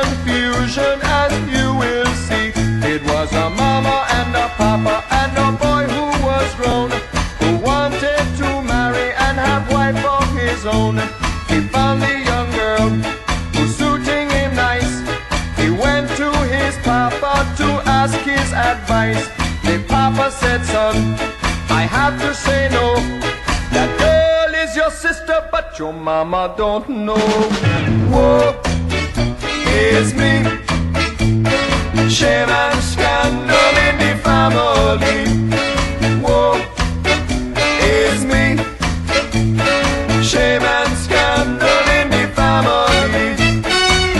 confusion, as you will see. It was a mama and a papa and a boy who was grown, who wanted to marry and have wife of his own. He found the young girl who's suiting him nice. He went to his papa to ask his advice. The papa said, son, I have to say no. That girl is your sister, but your mama don't know. Woe is me, shame and scandal in the family. Woe is me, shame and scandal in the family.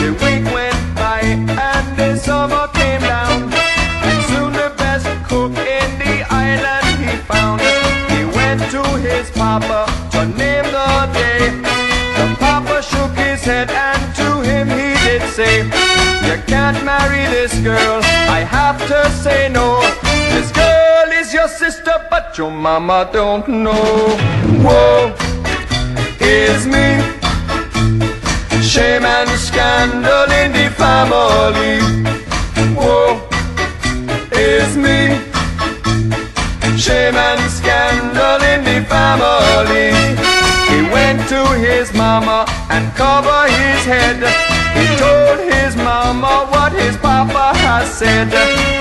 The week went by and the summer came down, and soon the best cook in the island he found. He went to his papa to name the day. The papa shook his head and to him he did say, you can't marry this girl, I have to say no. This girl is your sister, but your mama don't know. Woe is me, shame and scandal in the family. Woe is me, shame and scandal in the family. He went to his mama and covered his head. He told his mama what his papa has said.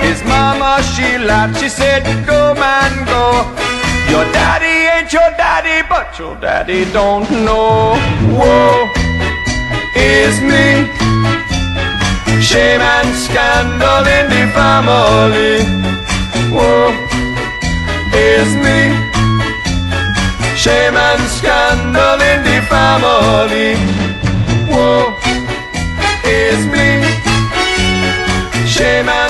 His mama, she laughed, she said, go man go. Your daddy ain't your daddy, but your daddy don't know. Woe is me, shame and scandal in the family. Woe is me, shame and scandal in the family. Woe is me, shame and